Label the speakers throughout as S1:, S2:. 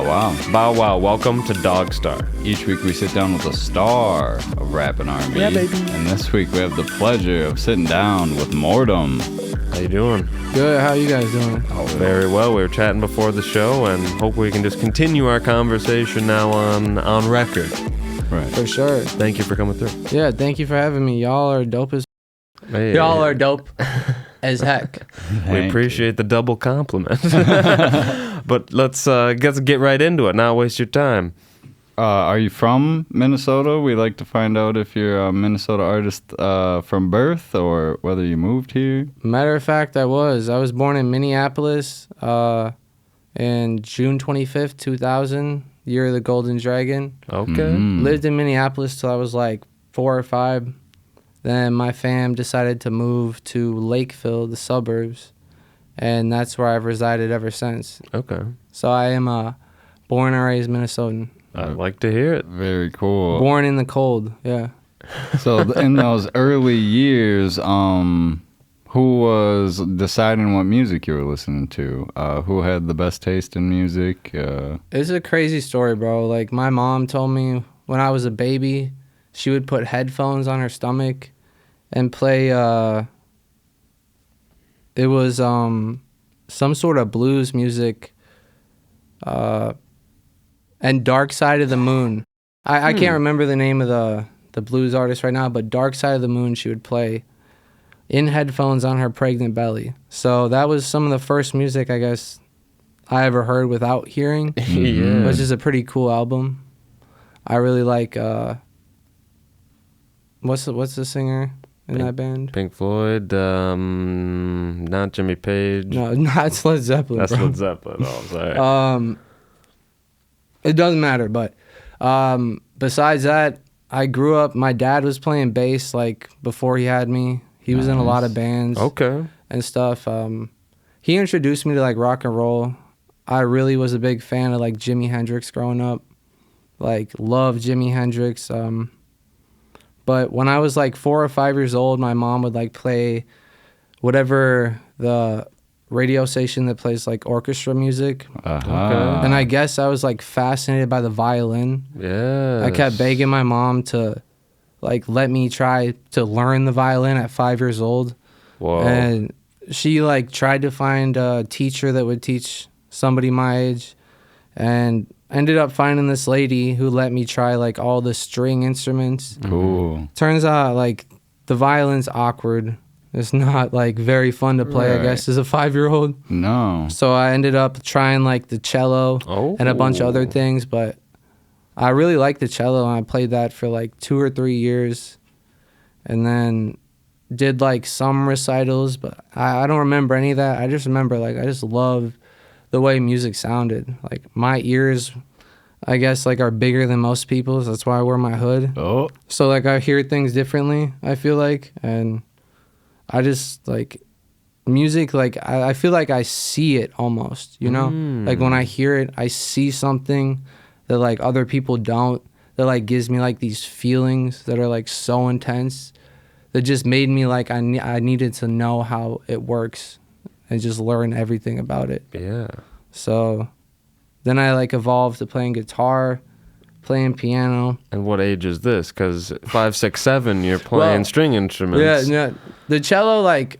S1: wow.
S2: Bow wow, welcome to DogStar.
S1: Each week we sit down with a star of rap and R&B.
S2: Yeah, baby.
S1: And this week we have the pleasure of sitting down with Mortem.
S2: How you doing?
S3: Good. How you guys doing?
S2: Oh, very well. We were chatting before the show, and hope we can just continue our conversation now on record.
S1: Right.
S3: For sure.
S2: Thank you for coming through.
S3: Yeah, thank you for having me. Y'all are dope as...
S2: Hey,
S3: Y'all are dope as heck.
S2: We appreciate the double compliment. But let's get right into it. Not waste your time.
S1: Are you from Minnesota? We like to find out if you're a Minnesota artist from birth or whether you moved here.
S3: Matter of fact, I was born in Minneapolis in June 25th, 2000, year of the Golden Dragon.
S2: Okay.
S1: Mm.
S3: Lived in Minneapolis till I was like 4 or 5. Then my fam decided to move to Lakeville, the suburbs, and that's where I've resided ever since.
S2: Okay.
S3: So I am a born and raised Minnesotan.
S2: I'd like to hear it.
S1: Very cool.
S3: Born in the cold, yeah.
S1: So in those early years, who was deciding what music you were listening to? Who had the best taste in music?
S3: It's a crazy story, bro. Like, my mom told me when I was a baby, she would put headphones on her stomach and play, it was some sort of blues music, and Dark Side of the Moon. I can't remember the name of the blues artist right now, but Dark Side of the Moon she would play in headphones on her pregnant belly. So that was some of the first music, I guess, I ever heard without hearing.
S2: Yeah.
S3: Which is a pretty cool album. I really like, what's the singer in that band?
S2: Pink Floyd, not Jimmy Page.
S3: No, it's Led Zeppelin,
S2: That's
S3: bro.
S2: Led Zeppelin. Oh, sorry.
S3: It doesn't matter, but besides that, I grew up, my dad was playing bass like before he had me. He was in a lot of bands
S2: Okay.
S3: and stuff. He introduced me to like rock and roll. I really was a big fan of like Jimi Hendrix growing up. Like, loved Jimi Hendrix. But when I was like 4 or 5 years old, my mom would like play whatever the radio station that plays like orchestra music.
S1: Uh-huh.
S3: And I guess I was like fascinated by the violin.
S2: Yeah.
S3: I kept begging my mom to like let me try to learn the violin at 5 years old.
S2: Whoa.
S3: And she like tried to find a teacher that would teach somebody my age, and ended up finding this lady who let me try like all the string instruments.
S1: Cool.
S3: Turns out like the violin's awkward. It's not like very fun to play,
S1: Right.
S3: I guess, as a 5-year-old.
S1: No.
S3: So I ended up trying like the cello and a bunch of other things, but I really liked the cello, and I played that for like 2 or 3 years, and then did like some recitals, but I don't remember any of that. I just remember like I just loved the way music sounded. Like, my ears, I guess, like are bigger than most people's. That's why I wear my hood.
S1: Oh.
S3: So like I hear things differently, I feel like, and I just like music, like I feel like I see it almost, you know? Like when I hear it, I see something that like other people don't, that like gives me like these feelings that are like so intense, that just made me like I needed to know how it works and just learn everything about it.
S2: Yeah.
S3: So then I like evolved to playing guitar, playing piano.
S2: And what age is this? Because 5, 6, 7, you're playing string instruments.
S3: Yeah, the cello, like,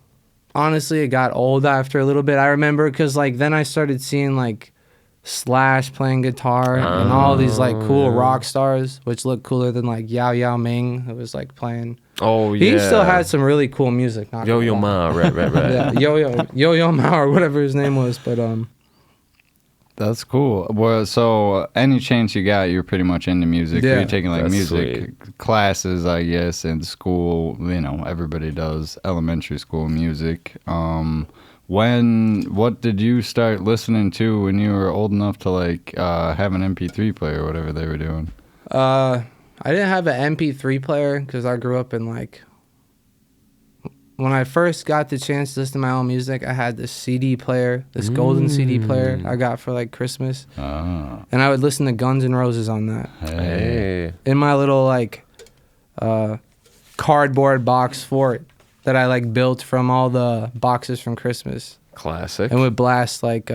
S3: honestly, it got old after a little bit. I remember because, like, then I started seeing, like, Slash playing guitar and all these, like, cool rock stars, which looked cooler than, like, Yao Yao Ming, who was, like, playing.
S2: Oh, yeah.
S3: He still had some really cool music.
S2: Yo-Yo Ma, right.
S3: Yeah, Yo-Yo Ma, or whatever his name was, but,
S1: That's cool. Well, so any chance you got, you're pretty much into music.
S3: Yeah.
S1: You're taking like
S2: That's
S1: music classes, I guess, in school. You know, everybody does elementary school music. What did you start listening to when you were old enough to like have an MP3 player or whatever they were doing?
S3: I didn't have an MP3 player because I grew up in like, when I first got the chance to listen to my own music, I had this CD player, this golden CD player I got for like Christmas.
S1: Ah.
S3: And I would listen to Guns N' Roses on that.
S2: Hey.
S3: In my little like cardboard box fort that I like built from all the boxes from Christmas.
S2: Classic.
S3: And would blast like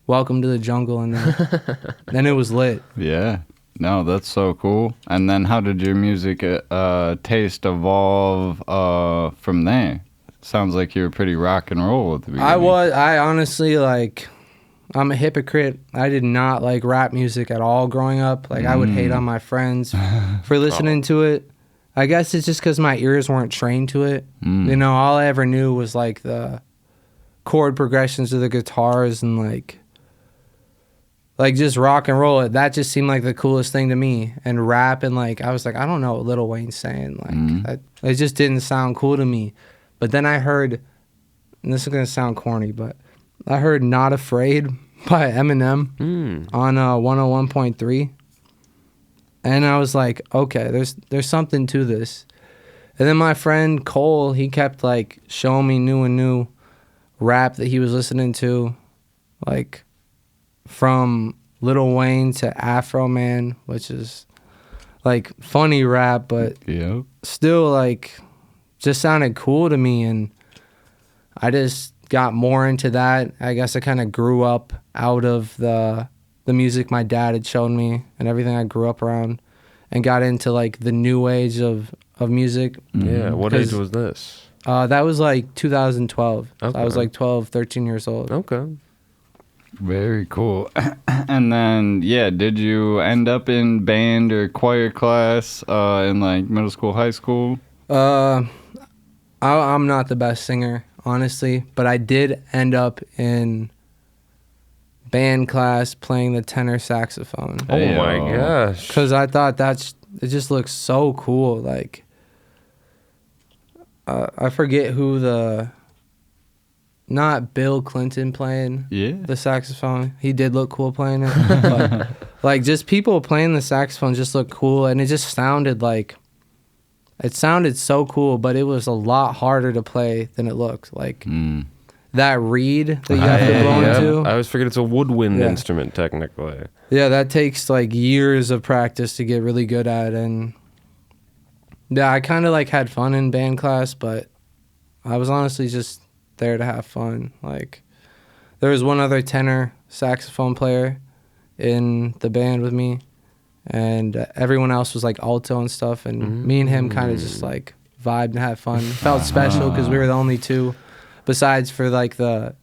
S3: Welcome to the Jungle, and then it was lit.
S1: Yeah. No, that's so cool. And then how did your music taste evolve from there? Sounds like you were pretty rock and roll at the beginning.
S3: I honestly, like, I'm a hypocrite. I did not like rap music at all growing up. Like, I would hate on my friends for listening to it. I guess it's just because my ears weren't trained to it. You know, all I ever knew was, like, the chord progressions of the guitars and, like just rock and roll. That just seemed like the coolest thing to me. And rap and, like, I was like, I don't know what Lil Wayne's saying. Like, it just didn't sound cool to me. But then I heard, and this is going to sound corny, but I heard Not Afraid by Eminem on 101.3. And I was like, okay, there's something to this. And then my friend Cole, he kept, like, showing me new rap that he was listening to, like, from Lil Wayne to Afro Man, which is, like, funny rap, but still, like, just sounded cool to me. And I just got more into that. I guess I kind of grew up out of the music my dad had shown me and everything I grew up around, and got into, like, the new age of music.
S2: Yeah, what age was this?
S3: That was, like, 2012.
S2: Okay.
S3: So I was, like, 12, 13 years old.
S2: Okay.
S1: Very cool. And then, did you end up in band or choir class in, like, middle school, high school?
S3: I'm not the best singer, honestly, but I did end up in band class playing the tenor saxophone.
S2: Oh my gosh.
S3: Because I thought it just looks so cool. Like, I forget who not Bill Clinton playing the saxophone. He did look cool playing it. But, like, just people playing the saxophone just looked cool, and it just sounded like, it sounded so cool, but it was a lot harder to play than it looked. Like, that reed that you have to blow into.
S2: I always forget it's a woodwind instrument, technically.
S3: Yeah, that takes, like, years of practice to get really good at. And yeah, I kind of, like, had fun in band class, but I was honestly just there to have fun. Like, there was one other tenor saxophone player in the band with me, and everyone else was, like, alto and stuff, and me and him kind of just, like, vibed and had fun. Felt special because we were the only two, besides for, like, the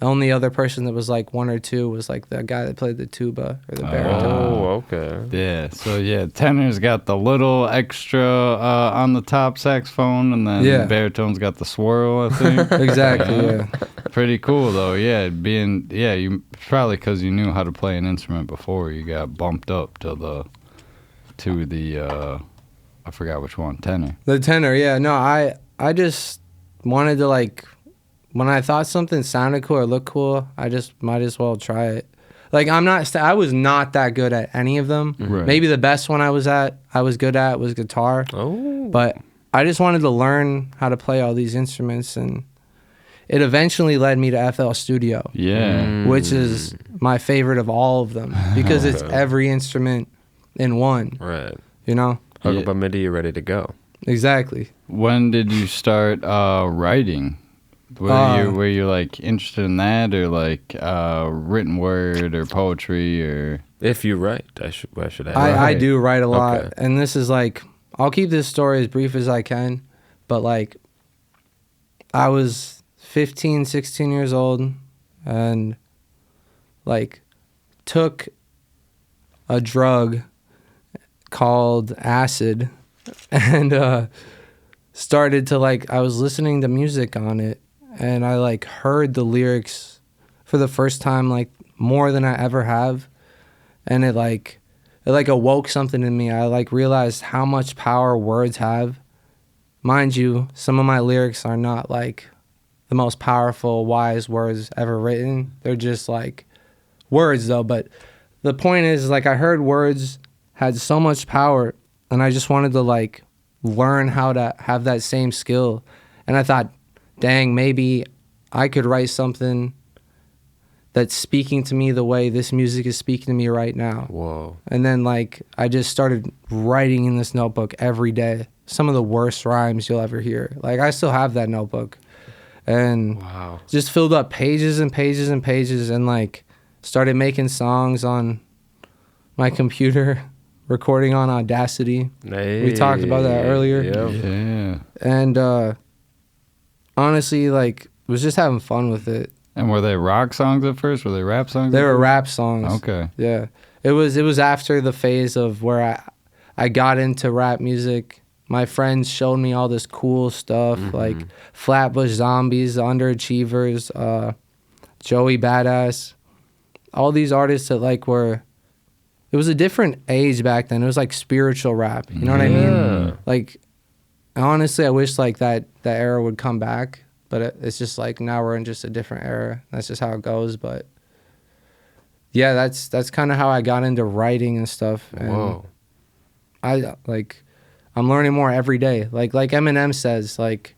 S3: only other person that was, like, one or two was, like, the guy that played the tuba or the baritone.
S2: Oh, okay.
S1: Yeah, so tenor's got the little extra on the top saxophone, and then baritone's got the swirl, I think.
S3: Exactly, yeah.
S1: Pretty cool, though, you probably because you knew how to play an instrument before, you got bumped up to the I forgot which one, tenor.
S3: The tenor, yeah. No, I just wanted to, like, when I thought something sounded cool or looked cool, I just might as well try it. Like, I was not that good at any of them.
S1: Right.
S3: Maybe the best one I was good at was guitar.
S2: Oh.
S3: But I just wanted to learn how to play all these instruments, and it eventually led me to FL Studio.
S1: Yeah.
S3: Which is my favorite of all of them, because it's every instrument in one.
S2: Right.
S3: You know?
S2: Hook up a MIDI, you're ready to go.
S3: Exactly.
S1: When did you start writing? Were you like interested in that, or like written word or poetry, or
S2: if you write? I should ask.
S3: I do write a lot.
S2: Okay.
S3: And this is, like, I'll keep this story as brief as I can, but, like, I was 15, 16 years old, and, like, took a drug called acid, and started to, like, I was listening to music on it, and I, like, heard the lyrics for the first time, like, more than I ever have, and it awoke something in me. I, like, realized how much power words have. Mind you, some of my lyrics are not, like, the most powerful, wise words ever written. They're just, like, words, though. But the point is, like, I heard words had so much power, and I just wanted to, like, learn how to have that same skill. And I thought, dang, maybe I could write something that's speaking to me the way this music is speaking to me right now.
S2: Whoa.
S3: And then, like, I just started writing in this notebook every day. Some of the worst rhymes you'll ever hear. Like, I still have that notebook. And
S2: wow.
S3: just filled up pages and pages and pages. And, like, started making songs on my computer, recording on Audacity.
S2: Hey,
S3: We talked about that earlier.
S2: Yep.
S1: Yeah.
S3: And honestly, like, was just having fun with it.
S1: And were they rock songs at first? Were they rap songs?
S3: They were rap songs.
S1: Okay.
S3: Yeah. It was after the phase of where I got into rap music. My friends showed me all this cool stuff, like Flatbush Zombies, The Underachievers, Joey Badass, all these artists that like were. It was a different age back then. It was like spiritual rap. You know what I mean? Like, honestly, I wish like that era would come back. But it's just like now we're in just a different era. That's just how it goes. But yeah, that's kind of how I got into writing and stuff. And
S2: Whoa.
S3: I'm learning more every day. Like Eminem says, like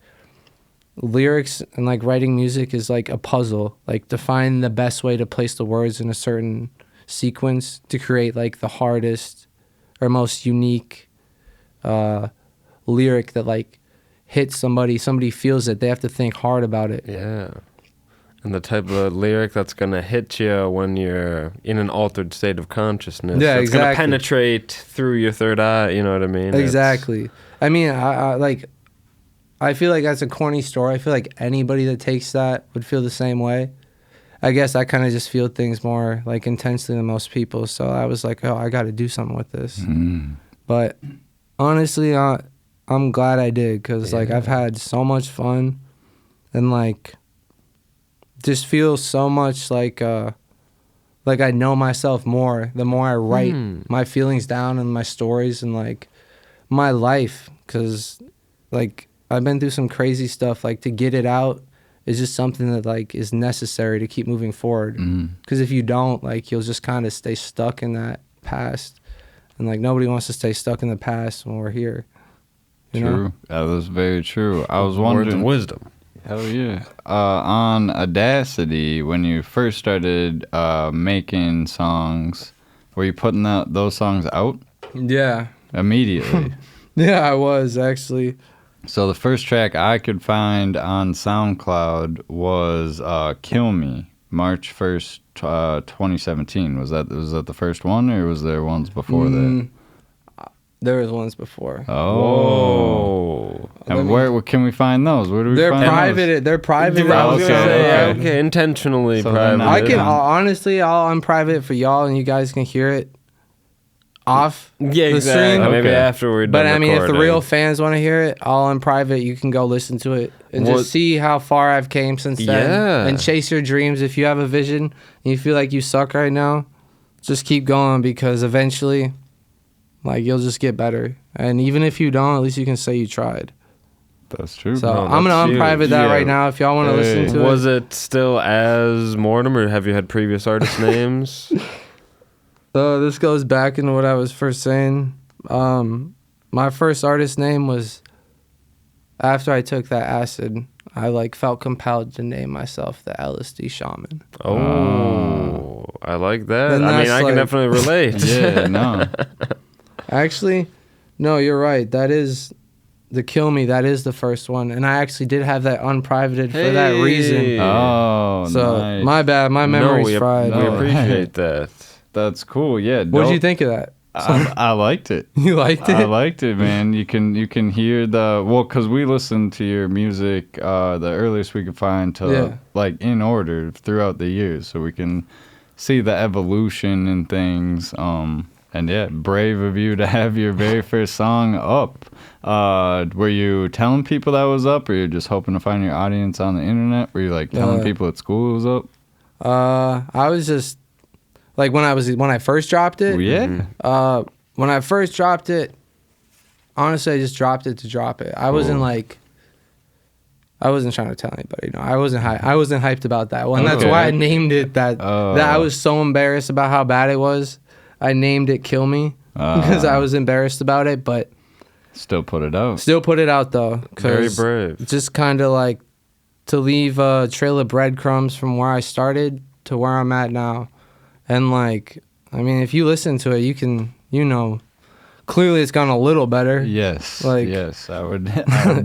S3: lyrics and like writing music is like a puzzle. Like to find the best way to place the words in a certain sequence to create like the hardest or most unique lyric that like hits somebody feels it, they have to think hard about it.
S2: Yeah. And the type of lyric that's going to hit you when you're in an altered state of consciousness.
S3: Yeah,
S2: it's going to
S3: exactly.
S2: penetrate through your third eye, you know what I mean?
S3: Exactly. I mean, I feel like that's a corny story. I feel like anybody that takes that would feel the same way. I guess I kind of just feel things more like intensely than most people. So I was like, oh, I got to do something with this. But honestly, I'm glad I did because like I've had so much fun and like just feel so much like I know myself more the more I write my feelings down and my stories and like my life, because like I've been through some crazy stuff. Like to get it out is just something that like is necessary to keep moving forward, because if you don't, like you'll just kind of stay stuck in that past, and like nobody wants to stay stuck in the past when we're here. You
S1: True.
S3: know?
S1: That was very true. I was wondering.
S2: Words of wisdom.
S1: Hell yeah. On Audacity, when you first started making songs, were you putting those songs out
S3: Yeah.
S1: immediately?
S3: Yeah, I was actually.
S1: So the first track I could find on SoundCloud was "Kill Me," March 1st, 2017. Was that the first one, or was there ones before that?
S3: There was ones before.
S1: Oh. And where can we find those? Where do we
S3: They're
S1: find
S3: private.
S1: those?
S3: They're private.
S2: I was gonna say,
S1: Okay.
S2: okay, intentionally
S1: So
S2: private.
S1: then
S3: I can
S1: Yeah.
S3: honestly, I'll unprivate for y'all, and you guys can hear it off
S2: Yeah,
S3: the
S2: exactly.
S3: stream.
S2: Maybe
S1: Okay.
S2: after we're done
S3: But I mean, if the
S2: recording.
S3: real fans want to hear it, I'll unprivate. You can go listen to it and
S2: What-
S3: just see how far I've came since then.
S2: Yeah.
S3: And chase your dreams. If you have a vision and you feel like you suck right now, just keep going, because eventually, like, you'll just get better. And even if you don't, at least you can say you tried.
S1: That's true.
S3: So
S2: No,
S3: I'm
S2: that's
S3: gonna
S2: huge.
S3: unprivate that
S2: Yeah.
S3: right now. If y'all want to
S1: Hey.
S3: listen to
S2: Was
S3: it.
S2: it still as Mortem, or have you had previous artist names?
S3: This goes back into what I was first saying. My first artist name was, after I took that acid, I like felt compelled to name myself the LSD Shaman.
S2: Oh, I like that.
S3: Then
S2: I mean,
S3: that's
S2: I can
S3: like-
S2: definitely relate.
S1: Yeah, no.
S3: Actually, no, you're right. That is the Kill Me. That is the first one, and I actually did have that unprivated for that reason.
S2: Hey.
S1: Oh,
S3: So
S1: nice.
S3: my bad. My memory's fried.
S2: We
S1: No.
S2: appreciate that.
S1: That's cool. Yeah.
S3: What did you
S1: dope.
S3: think of that?
S1: I liked it.
S3: You liked it?
S1: I liked it, man. You can hear because we listened to your music the earliest we could find to
S3: Yeah.
S1: like in order throughout the years, so we can see the evolution and things. And yeah, brave of you to have your very first song up. Were you telling people that was up, or you're just hoping to find your audience on the internet? Were you like telling people at school it was up?
S3: I was just like when I first dropped it.
S1: Well, yeah.
S3: When I first dropped it, honestly, I just dropped it to drop it. I wasn't like, I wasn't trying to tell anybody. No, I wasn't hyped about that one. That's
S1: Okay.
S3: why I named it that.
S1: Oh.
S3: That I was so embarrassed about how bad it was. I named it "Kill Me" because I was embarrassed about it, but
S1: Still put it out.
S3: still put it out though.
S2: Very
S3: 'cause
S2: brave.
S3: Just kind of like to leave a trail of breadcrumbs from where I started to where I'm at now. And like, I mean, if you listen to it, you can, clearly it's gone a little better.
S1: Yes.
S3: Like-
S1: yes, I would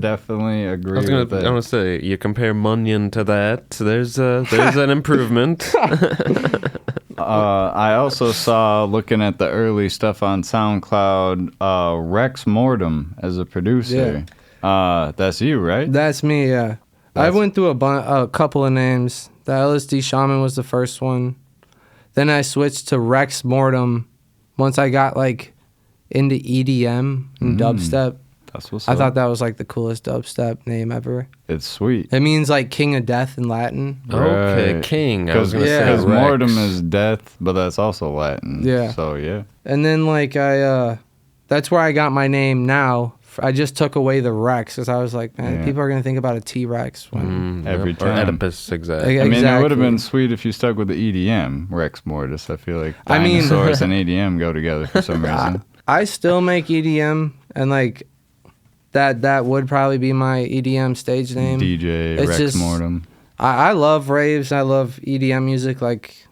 S1: definitely agree
S2: I
S1: with that.
S2: was gonna say, you compare Munyon to that. There's an improvement.
S1: I also saw, looking at the early stuff on SoundCloud, Rex Mortem as a producer. That's you, right?
S3: That's me, yeah. I went through a couple of names. The LSD Shaman was the first one. Then I switched to Rex Mortem once I got like into EDM and dubstep.
S1: That's what's
S3: I
S1: up.
S3: thought that was like the coolest dubstep name ever.
S1: It's sweet.
S3: It means like King of Death in Latin.
S2: Okay,
S1: Right.
S2: King. I was going to
S3: Yeah.
S2: say
S1: Because
S2: Rex.
S1: Mortem is death, but that's also Latin.
S3: Yeah.
S1: So, yeah.
S3: And then like that's where I got my name now. I just took away the Rex because I was like, man,
S1: Yeah.
S3: people are gonna think about a T-Rex when
S1: Every
S2: Or
S1: time.
S2: Oedipus, exactly.
S3: Yeah.
S1: I mean, it would have
S3: Exactly.
S1: been sweet if you stuck with the EDM, Rex Mortis. I feel like
S3: I mean-
S1: dinosaurs and EDM go together for some reason.
S3: I still make EDM and like that would probably be my EDM stage name.
S1: DJ
S3: It's
S1: Rex
S3: just-
S1: Mortem.
S3: I love raves. I love EDM music. Like,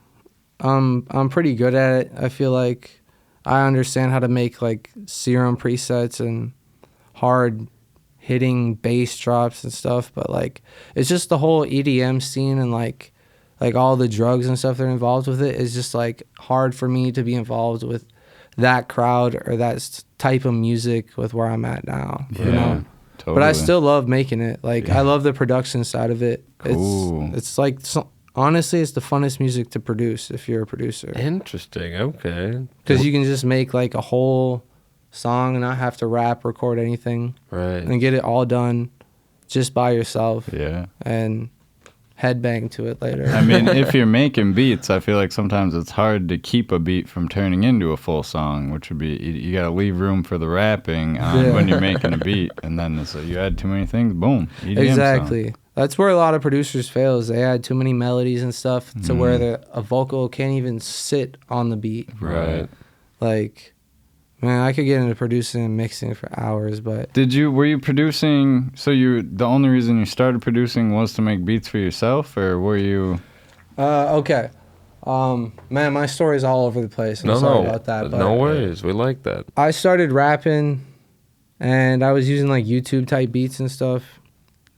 S3: I'm pretty good at it. I feel like I understand how to make like serum presets and hard hitting bass drops and stuff. But like, it's just the whole EDM scene and like all the drugs and stuff that are involved with it is just like hard for me to be involved with that crowd or that type of music with where I'm at now. You know.
S1: Totally.
S3: But I still love making it. Like I love the production side of it.
S1: Cool.
S3: It's like honestly, it's the funnest music to produce if you're a producer
S2: Interesting. Okay.
S3: because you can just make like a whole song and not have to rap, record anything,
S2: Right.
S3: and get it all done just by yourself
S1: Yeah.
S3: and headbang to it later.
S1: I mean, if you're making beats, I feel like sometimes it's hard to keep a beat from turning into a full song, which would be, you got to leave room for the rapping
S3: Yeah.
S1: when you're making a beat. And then it's like you add too many things, boom. EDM
S3: Exactly.
S1: Song.
S3: That's where a lot of producers fail is they add too many melodies and stuff to where a vocal can't even sit on the beat.
S1: Right.
S3: Like, man, I could get into producing and mixing for hours, but
S1: Were you producing, the only reason you started producing was to make beats for yourself, or were you?
S3: okay. Man, my story's all over the place. I'm sorry about that. But
S2: No worries. We like that.
S3: I started rapping and I was using like YouTube type beats and stuff.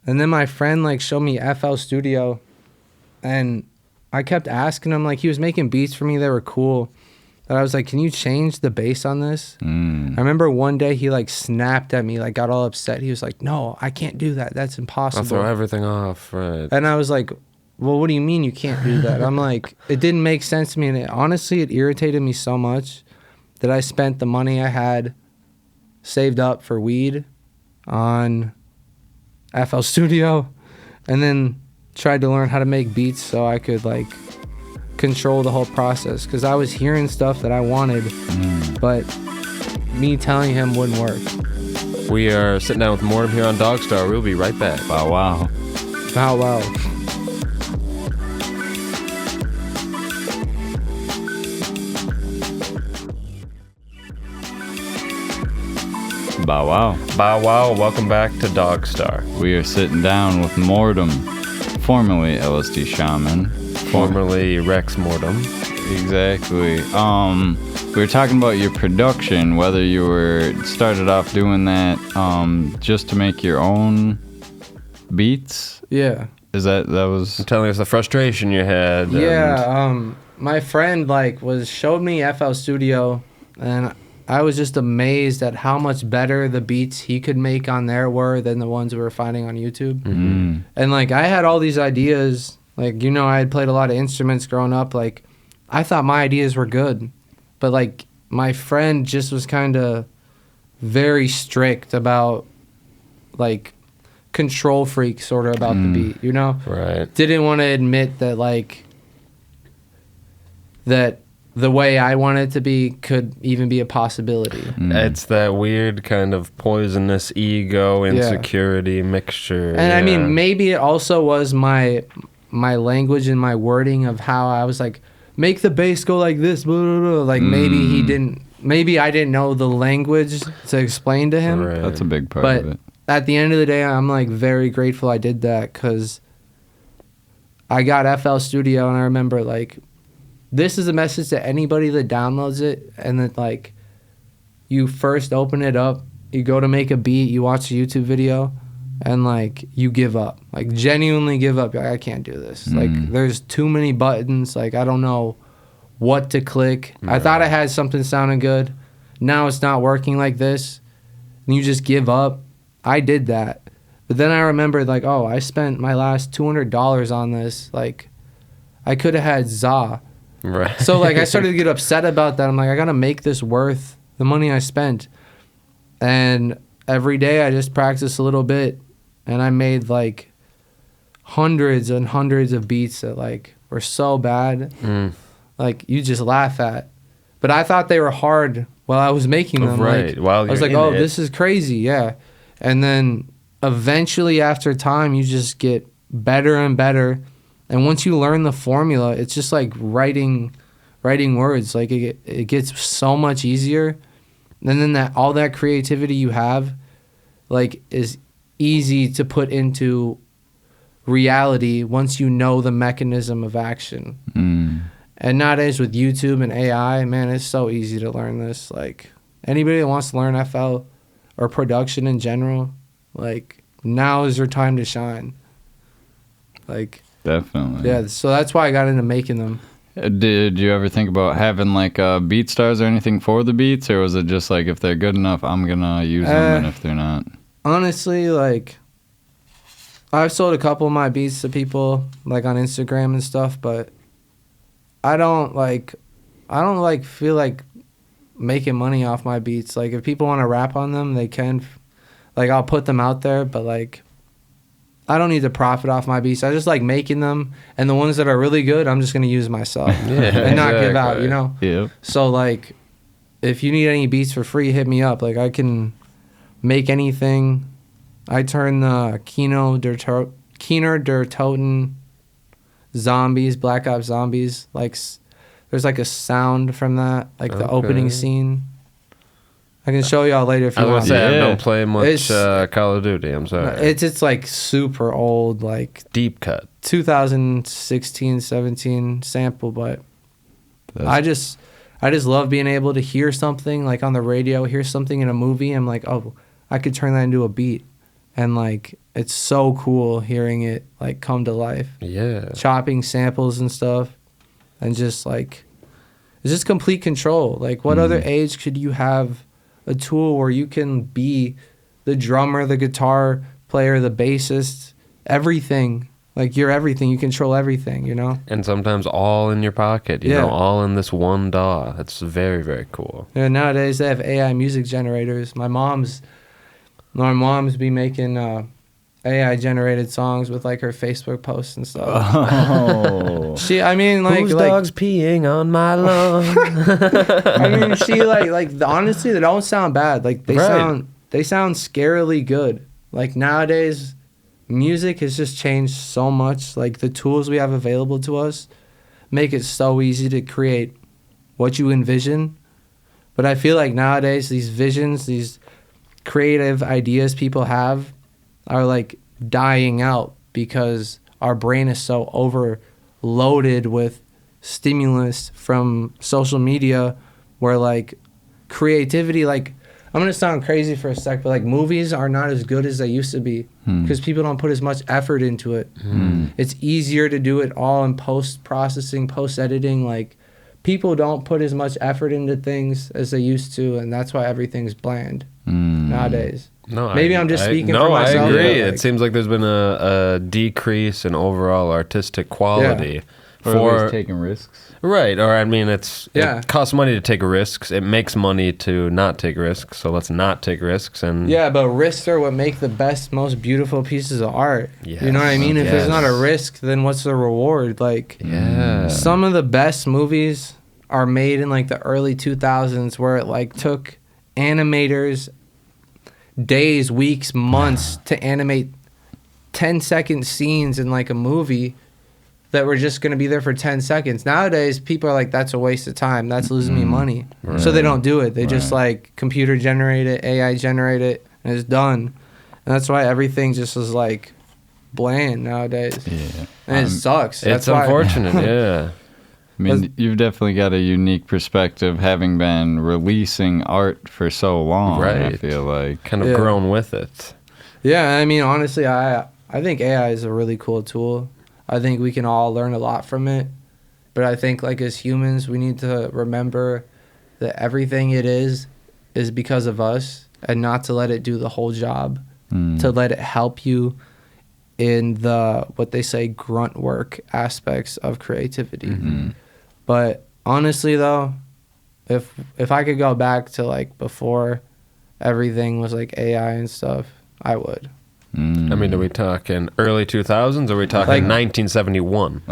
S3: And then my friend like showed me FL Studio and I kept asking him, like he was making beats for me that were cool. And I was like, can you change the bass on this? I remember one day he like snapped at me, like got all upset. He was like, no, I can't do that. That's
S2: I'll
S3: impossible.
S2: throw everything off. Right.
S3: And I was like, well, what do you mean you can't do that? I'm like, it didn't make sense to me. And honestly, it irritated me so much that I spent the money I had saved up for weed on FL Studio and then tried to learn how to make beats so I could like control the whole process. Because I was hearing stuff that I wanted, but me telling him wouldn't work.
S2: We are sitting down with Mortem here on DogStar. We'll be right back.
S1: Wow, wow.
S3: How well.
S1: Bow wow.
S2: Bow wow. Welcome back to DogStar.
S1: We are sitting down with Mortem, formerly LSD Shaman.
S2: Formerly Rex Mortem.
S1: Exactly. We were talking about your production, whether you were started off doing that just to make your own beats.
S3: Yeah.
S1: Is that was
S2: Telling us the frustration you had.
S3: Yeah, my friend showed me FL Studio, and I was just amazed at how much better the beats he could make on there were than the ones we were finding on YouTube. And like I had all these ideas, like I had played a lot of instruments growing up. Like I thought my ideas were good, but like my friend just was kind of very strict about like control freak sort of about the beat,
S2: Right.
S3: didn't want to admit that like that the way I want it to be could even be a possibility.
S2: It's that weird kind of poisonous ego, insecurity mixture.
S3: And I mean, maybe it also was my language and my wording of how I was like, make the bass go like this, blah, blah, blah. Like maybe I didn't know the language to explain to him.
S2: Right.
S1: that's a big part
S3: But
S1: of it.
S3: at the end of the day, I'm like very grateful I did that because I got FL Studio and I remember like, this is a message to anybody that downloads it and that like you first open it up, you go to make a beat, you watch a YouTube video and like you give up, like genuinely give up. Like, I can't do this. Like there's too many buttons. Like I don't know what to click. I thought I had something sounding good. Now it's not working like this. And you just give up. I did that. But then I remembered, like, oh, I spent my last $200 on this. Like, I could have had za.
S2: Right.
S3: So, like, I started to get upset about that. I'm like, I got to make this worth the money I spent. And every day I just practiced a little bit. And I made, like, hundreds and hundreds of beats that, like, were so bad. Like, you just laugh at. But I thought they were hard while I was making them.
S2: Right.
S3: Like,
S2: While
S3: I was
S2: you're
S3: like,
S2: in
S3: oh,
S2: it.
S3: this is crazy. Yeah. And then eventually after time, you just get better and better. And once you learn the formula, it's just like writing words. Like it gets so much easier. And then that all that creativity you have, like, is easy to put into reality once you know the mechanism of action. And nowadays with YouTube and AI, man, it's so easy to learn this. Like, anybody that wants to learn FL or production in general, like, now is your time to shine. Like,
S1: Definitely.
S3: yeah, so that's why I got into making them.
S1: Did you ever think about having like beat stars or anything for the beats, or was it just like if they're good enough, I'm gonna use them, and if they're not?
S3: Honestly, like, I've sold a couple of my beats to people, like, on Instagram and stuff, but I don't feel like making money off my beats. Like, if people want to rap on them, they can. Like, I'll put them out there, but, like, I don't need to profit off my beats. I just like making them, and the ones that are really good, I'm just gonna use myself and not give out, you know?
S1: Yep.
S3: So, like, if you need any beats for free, hit me up. Like, I can make anything. I turn the Keener der Toten zombies, Black Ops zombies, like, there's like a sound from that, like the opening scene. I can show y'all later if you
S2: I was
S3: want.
S2: gonna say,
S1: Yeah.
S2: I don't play much
S3: It's-
S2: Call of Duty. I'm sorry.
S3: It's like super old, like
S2: Deep cut.
S3: 2016, 17 sample, but I just love being able to hear something like on the radio, hear something in a movie. I'm like, oh, I could turn that into a beat, and like, it's so cool hearing it like come to life.
S2: Yeah.
S3: Chopping samples and stuff, and just like, it's just complete control. Like, what other age could you have a tool where you can be the drummer, the guitar player, the bassist, everything? Like, you're everything. You control everything, you know?
S2: And sometimes all in your pocket, you
S3: Yeah.
S2: know, all in this one DAW. That's very, very cool.
S3: Yeah, nowadays they have AI music generators. My mom's be making AI generated songs with like her Facebook posts and stuff.
S1: Oh.
S3: I mean, like,
S2: Whose dog's peeing on my lawn?
S3: I mean, she honestly, they don't sound bad. Like, they
S2: Right.
S3: sound scarily good. Like, nowadays, music has just changed so much. Like, the tools we have available to us make it so easy to create what you envision. But I feel like nowadays, these visions, these creative ideas people have are like dying out because our brain is so overloaded with stimulus from social media, where like creativity, like, I'm gonna sound crazy for a sec, but like, movies are not as good as they used to be because people don't put as much effort into it. It's easier to do it all in post-processing, post-editing. Like, people don't put as much effort into things as they used to, and that's why everything's bland nowadays.
S2: No,
S3: Maybe I'm just speaking for myself.
S2: I agree.
S3: but, like,
S2: It seems like there's been a decrease in overall artistic quality.
S1: Or at least taking risks.
S2: Right, or I mean, it
S3: Yeah.
S2: costs money to take risks. It makes money to not take risks, so let's not take risks. And
S3: Yeah, but risks are what make the best, most beautiful pieces of art. You know what I mean? If
S2: Yes.
S3: it's not a risk, then what's the reward? Like,
S2: yeah,
S3: some of the best movies are made in like the early 2000s, where it like took animators days, weeks, months to animate 10-second scenes in like a movie that were just going to be there for 10 seconds. Nowadays, people are like, that's a waste of time. That's losing me money. So they don't do it. They just like computer generate it, AI generate it, and it's done. And that's why everything just is like bland nowadays.
S1: Yeah.
S3: And it sucks.
S2: it's
S3: That's why-
S2: unfortunate. Yeah,
S1: I mean, you've definitely got a unique perspective, having been releasing art for so long. I
S2: Right.
S1: feel like.
S2: kind of
S3: Yeah.
S2: grown with it.
S3: Yeah, I mean, honestly, I think AI is a really cool tool. I think we can all learn a lot from it. But I think like as humans, we need to remember that everything it is because of us, and not to let it do the whole job, to let it help you in the, what they say, grunt work aspects of creativity. But honestly though, if I could go back to like before everything was like AI and stuff, I would.
S2: I mean, are we talking early 2000s or are we talking
S3: Like-
S2: 1971?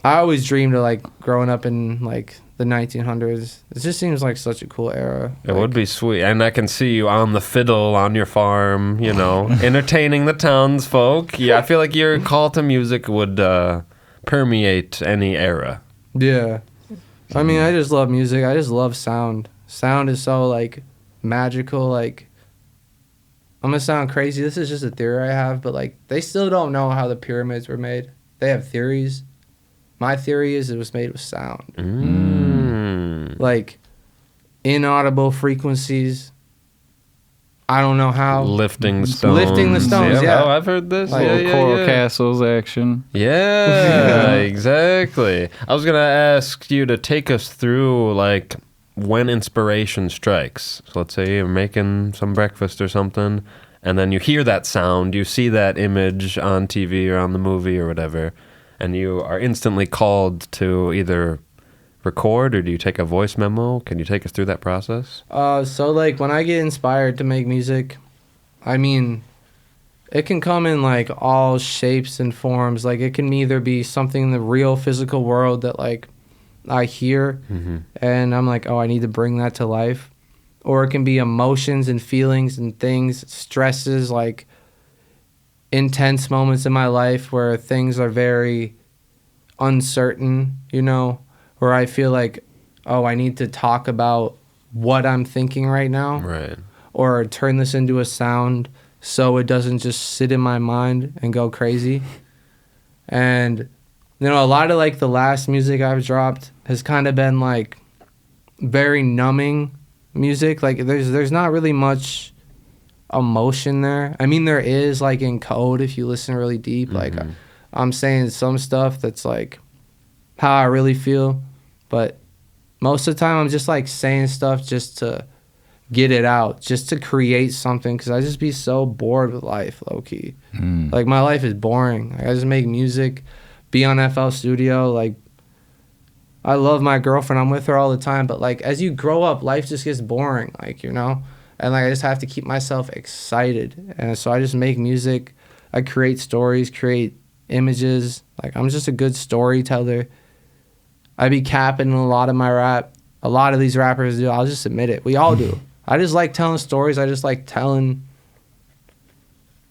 S3: I always dreamed of like growing up in like the 1900s. It just seems like such a cool era.
S2: It would be sweet. And I can see you on the fiddle on your farm, you know, entertaining the townsfolk. Yeah, I feel like your call to music would permeate any era.
S3: Yeah. I mean, I just love music. I just love sound. Sound is so like magical. Like, I'm gonna sound crazy. This is just a theory I have, but like they still don't know how the pyramids were made. They have theories. My theory is it was made with sound. Like inaudible frequencies. I don't know how.
S2: Lifting the stones.
S3: Lifting the stones, yeah.
S2: Oh, I've heard this.
S3: Like
S1: Coral Castles action.
S2: Yeah, exactly. I was gonna ask you to take us through like when inspiration strikes. So let's say you're making some breakfast or something, and then you hear that sound, you see that image on TV or on the movie or whatever, and you are instantly called to either record, or do you take a voice memo? Can you take us through that process?
S3: So like when I get inspired to make music, I mean, it can come in like all shapes and forms. Like it can either be something in the real physical world that like I hear and I'm like, oh, I need to bring that to life. Or it can be emotions and feelings and things, stresses, like intense moments in my life where things are very uncertain, you know, where I feel like, oh, I need to talk about what I'm thinking right now.
S2: Right.
S3: Or turn this into a sound so it doesn't just sit in my mind and go crazy. And, you know, a lot of like the last music I've dropped has kind of been like very numbing music. Like there's not really much emotion there. I mean, there is like in code if you listen really deep. Like I'm saying some stuff that's like how I really feel, but most of the time I'm just like saying stuff just to get it out, just to create something, because I just be so bored with life, low-key. Like my life is boring. Like, I just make music, be on FL Studio. Like I love my girlfriend, I'm with her all the time, but like as you grow up, life just gets boring, like, you know, and like I just have to keep myself excited. And so I just make music, I create stories, create images. Like I'm just a good storyteller. I be capping in a lot of my rap. A lot of these rappers do. I'll just admit it. We all do. I just like telling stories. I just like telling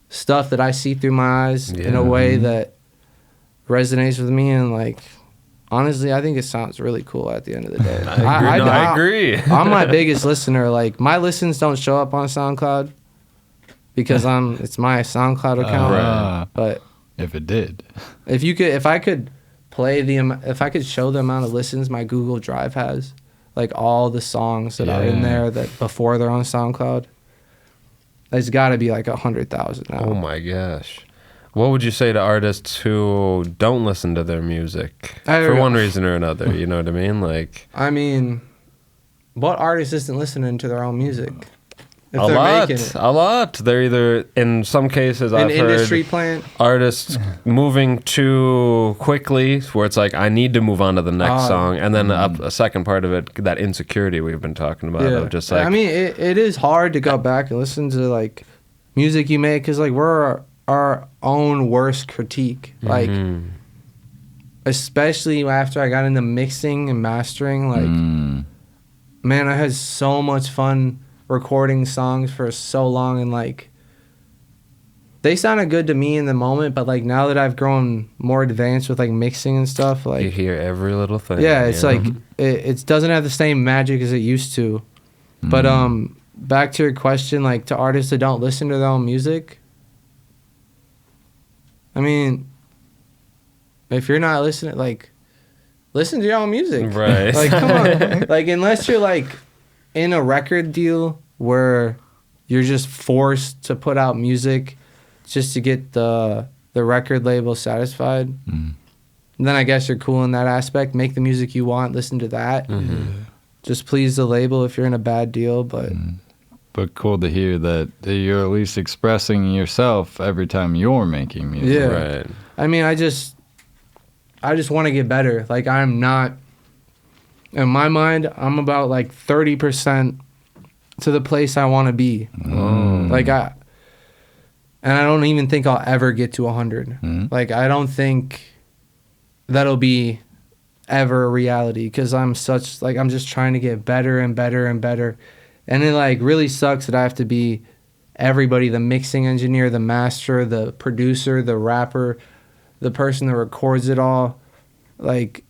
S3: stuff that I see through my eyes in a way that resonates with me. And like, honestly, I think it sounds really cool at the end of the day.
S2: I agree.
S3: I'm my biggest listener. Like my listens don't show up on SoundCloud because it's my SoundCloud account.
S1: Right.
S3: But
S1: If it did.
S3: if I could if I could show the amount of listens my Google Drive has, like all the songs that are in there that before they're on SoundCloud, it's got to be like 100,000 now.
S2: Oh my gosh. What would you say to artists who don't listen to their music for one reason or another? You know what I mean? Like,
S3: I mean, what artist isn't listening to their own music? If
S2: a
S3: they're
S2: lot,
S3: making it.
S2: a lot. They're either, in some cases,
S3: An
S2: I've
S3: industry
S2: heard
S3: plant.
S2: artists moving too quickly, where it's like, I need to move on to the next song, and then a second part of it, that insecurity we've been talking about, of just like,
S3: I mean, it is hard to go back and listen to like music you make, because like we're our own worst critique. Like, especially after I got into mixing and mastering, like, man, I had so much fun recording songs for so long, and like they sounded good to me in the moment, but like now that I've grown more advanced with like mixing and stuff, like
S2: you hear every little thing.
S3: yeah, it's
S2: you know?
S3: like it doesn't have the same magic as it used to. But back to your question, like to artists that don't listen to their own music, I mean, if you're not listening, like listen to your own music,
S2: Right.
S3: Like come on, like unless you're like in a record deal where you're just forced to put out music just to get the record label satisfied, then I guess you're cool in that aspect. Make the music you want, listen to that. Just please the label if you're in a bad deal, but
S1: But cool to hear that you're at least expressing yourself every time you're making music.
S3: yeah.
S2: Right.
S3: I mean, I just want to get better. Like, I'm not, in my mind, I'm about like 30% to the place I want to be. Like, and I don't even think I'll ever get to 100. Like, I don't think that'll be ever a reality, because I'm just trying to get better and better and better. And it like really sucks that I have to be everybody, the mixing engineer, the master, the producer, the rapper, the person that records it all. Like,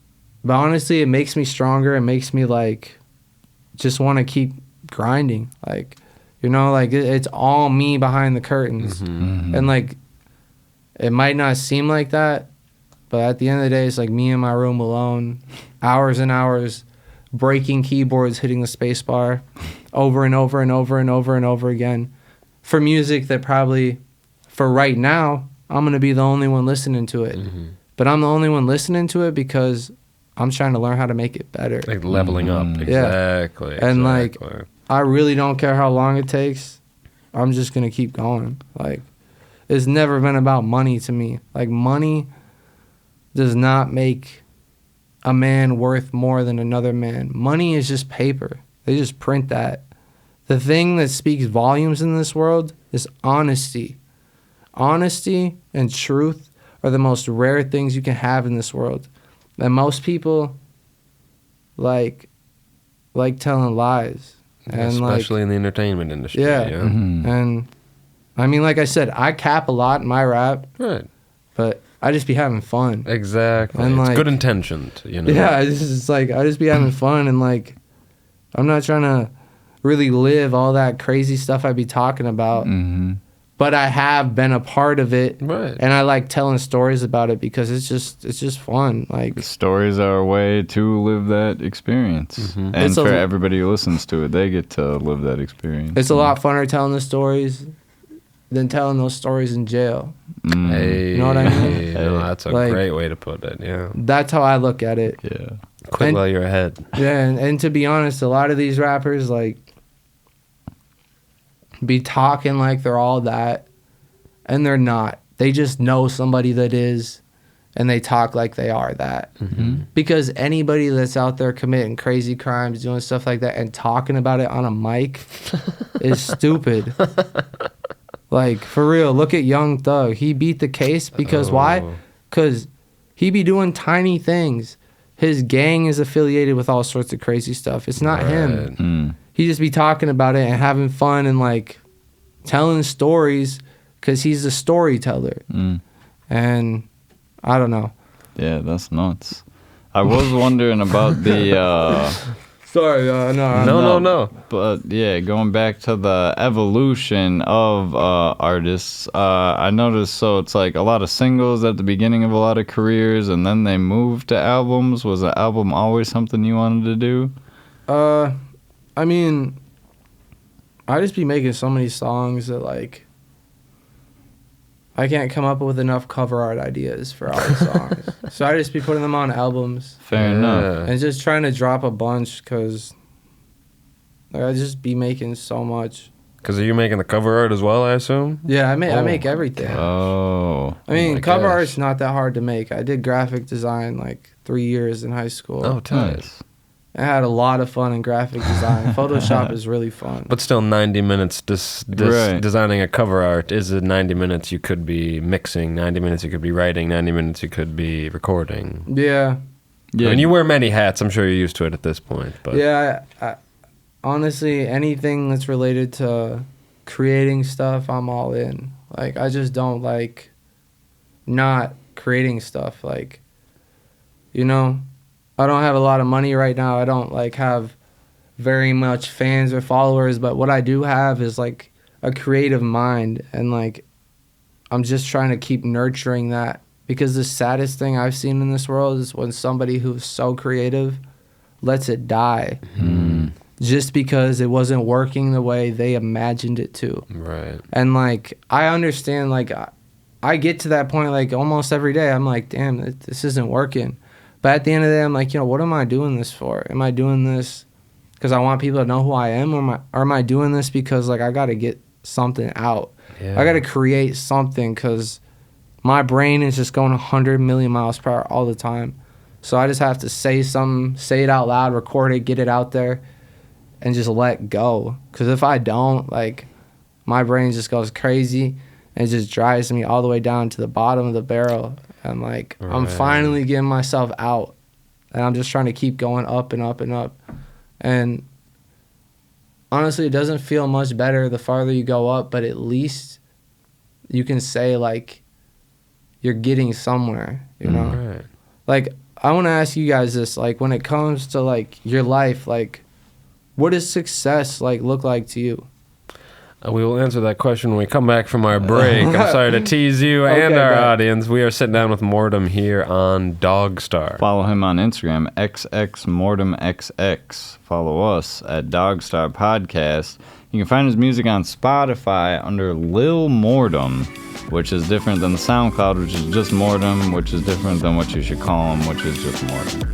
S3: but honestly, it makes me stronger. It makes me like just want to keep grinding. Like, you know, like it's all me behind the curtains. And like, it might not seem like that, but at the end of the day, it's like me in my room alone, hours and hours, breaking keyboards, hitting the space bar over and over and over and over and over again for music that probably, for right now, I'm going to be the only one listening to it. But I'm the only one listening to it because I'm trying to learn how to make it better.
S2: Like leveling up. Exactly.
S3: And like, I really don't care how long it takes. I'm just going to keep going. Like, it's never been about money to me. Like, money does not make a man worth more than another man. Money is just paper. They just print that. The thing that speaks volumes in this world is honesty. Honesty and truth are the most rare things you can have in this world. And most people like telling lies. And
S2: especially in the entertainment industry.
S3: Yeah.
S1: Mm-hmm.
S3: And I mean, like I said, I cap a lot in my rap.
S2: Right.
S3: But I just be having fun.
S2: Exactly.
S3: And
S2: it's
S3: like,
S2: good intentioned, you know.
S3: Yeah, it's like I just be having fun, and like I'm not trying to really live all that crazy stuff I be talking about. But I have been a part of it,
S2: Right.
S3: and I like telling stories about it because it's just fun. Like,
S1: stories are a way to live that experience, and
S3: It's
S1: for
S3: a-
S1: everybody who listens to it, they get to live that experience.
S3: it's a lot funner telling the stories than telling those stories in jail.
S2: Hey,
S3: You know what I mean?
S2: no, that's a
S3: Like-
S2: great way to put it, yeah.
S3: That's how I look at it.
S1: Yeah.
S2: Quit
S3: And-
S2: while you're ahead.
S3: Yeah, and to be honest, a lot of these rappers like be talking like they're all that, and they're not. They just know somebody that is, and they talk like they are that. Because anybody that's out there committing crazy crimes, doing stuff like that, and talking about it on a mic is stupid. Like, for real, look at Young Thug. He beat the case because why? Because he be doing tiny things. His gang is affiliated with all sorts of crazy stuff. It's not him. He just be talking about it and having fun and like telling stories because he's a storyteller. And I don't know.
S1: Yeah, that's nuts. I was wondering about the
S3: Sorry,
S2: No.
S1: but yeah, going back to the evolution of artists, I noticed, so it's like a lot of singles at the beginning of a lot of careers, and then they moved to albums. Was an album always something you wanted to do?
S3: I mean, I just be making so many songs that like I can't come up with enough cover art ideas for all the songs. So I just be putting them on albums
S1: Fair enough.
S3: and just trying to drop a bunch because I just be making so much.
S2: Because are you making the cover art as well, I assume?
S3: Yeah, I
S2: Oh
S3: make
S2: my
S3: everything.
S1: Oh.
S3: I mean,
S2: my
S3: cover
S2: gosh.
S3: art's not that hard to make. I did graphic design like 3 years in high school.
S2: Oh, tight.
S1: Nice.
S3: I had a lot of fun in graphic design. Photoshop is really fun.
S2: But still, 90 minutes
S1: Right.
S2: designing a cover art is 90 minutes you could be mixing, 90 minutes you could be writing, 90 minutes you could be recording.
S3: Yeah.
S1: Yeah.
S2: I mean, you wear many hats. I'm sure you're used to it at this point. But
S3: Yeah, I honestly, anything that's related to creating stuff, I'm all in. Like, I just don't like not creating stuff. Like, you know, I don't have a lot of money right now. I don't like have very much fans or followers, but what I do have is like a creative mind, and like I'm just trying to keep nurturing that, because the saddest thing I've seen in this world is when somebody who's so creative lets it die just because it wasn't working the way they imagined it to.
S2: Right.
S3: And like I understand, like I get to that point like almost every day. I'm like, damn, this isn't working. But at the end of the day, I'm like, what am I doing this for? Am I doing this because I want people to know who I am, or am I doing this because like I got to get something out?
S2: Yeah.
S3: I got to create something because my brain is just going 100 million miles per hour all the time. So I just have to say something, say it out loud, record it, get it out there, and just let go. Because if I don't, like, my brain just goes crazy and it just drives me all the way down to the bottom of the barrel. And, like, I'm finally getting myself out. And I'm just trying to keep going up and up and up. And honestly, it doesn't feel much better the farther you go up, but at least you can say, like, you're getting somewhere, you know?
S2: Right.
S3: Like, I want to ask you guys this, like, when it comes to, like, your life, like, what does success, like, look like to you?
S2: We will answer that question when we come back from our break. I'm sorry to tease you and our audience. We are sitting down with Mortem here on DogStar.
S1: Follow him on Instagram, XXMortemXX. Follow us at DogStar Podcast. You can find his music on Spotify under Lil Mortem, which is different than the SoundCloud, which is just Mortem, which is different than what you should call him, which is just Mortem.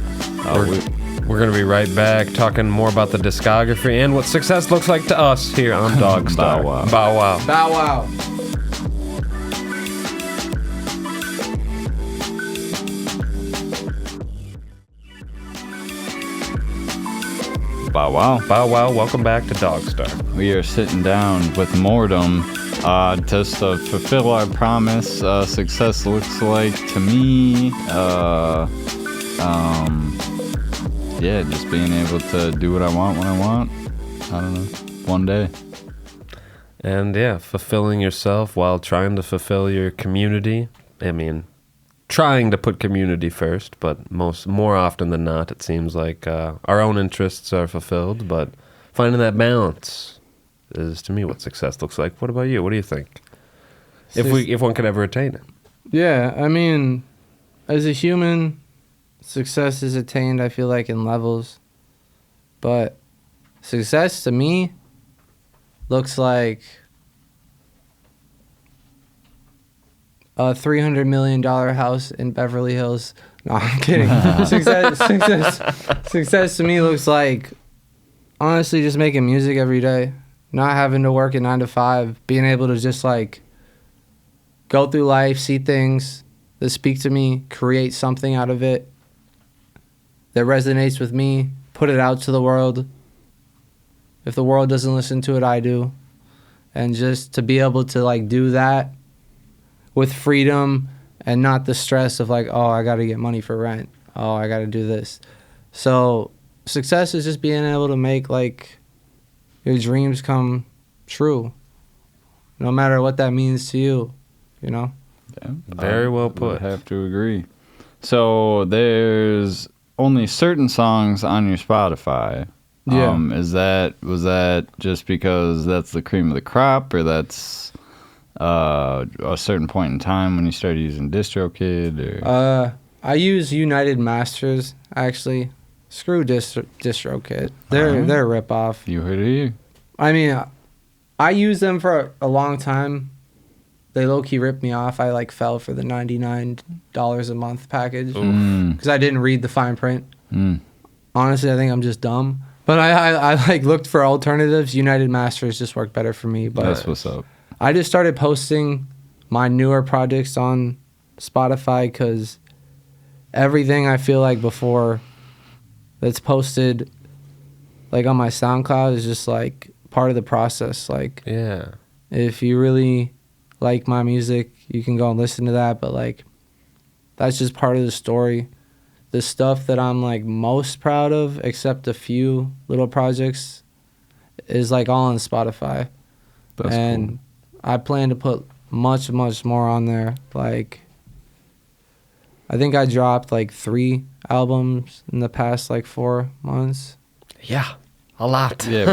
S2: We're going to be right back talking more about the discography and what success looks like to us here on DogStar.
S1: Bow wow.
S2: Bow wow.
S3: Bow wow.
S1: Bow wow.
S2: Bow wow. Welcome back to DogStar.
S1: We are sitting down with Mortem just to fulfill our promise. Success looks like to me, yeah, just being able to do what I want when I want. I don't know, one day.
S2: And yeah, fulfilling yourself while trying to fulfill your community. I mean, trying to put community first, but more often than not, it seems like our own interests are fulfilled, but finding that balance is, to me, what success looks like. What about you? What do you think? If one could ever attain it.
S3: Yeah, I mean, as a human, success is attained, I feel like, in levels. But success to me looks like a $300 million house in Beverly Hills. No, I'm kidding. Success to me looks like, honestly, just making music every day. Not having to work a 9 to 5. Being able to just, like, go through life, see things that speak to me, create something out of it that resonates with me, put it out to the world. If the world doesn't listen to it, I do. And just to be able to, like, do that with freedom and not the stress of, like, oh, I got to get money for rent. Oh, I got to do this. So success is just being able to make, like, your dreams come true, no matter what that means to you, you know?
S1: Yeah,
S2: Very well put.
S1: I have to agree. So there's only certain songs on your Spotify.
S3: Yeah.
S1: Was that just because that's the cream of the crop, or that's a certain point in time when you started using DistroKid? Or?
S3: I use United Masters, actually. Screw DistroKid. They're a ripoff.
S1: You heard it here.
S3: I mean, I used them for a long time. They low-key ripped me off. I, like, fell for the $99 a month package because I didn't read the fine print. Honestly, I think I'm just dumb. But I like, looked for alternatives. United Masters just worked better for me. But
S1: That's what's up.
S3: I just started posting my newer projects on Spotify because everything I feel like before that's posted, like, on my SoundCloud is just, like, part of the process. Like,
S2: Yeah.
S3: if you really like my music, you can go and listen to that, but, like, that's just part of the story. The stuff that I'm, like, most proud of, except a few little projects, is, like, all on Spotify.
S1: That's
S3: and
S1: cool.
S3: I plan to put much more on there. Like, I think I dropped, like, 3 albums in the past, like, 4 months.
S2: Yeah. A lot.
S1: Yeah,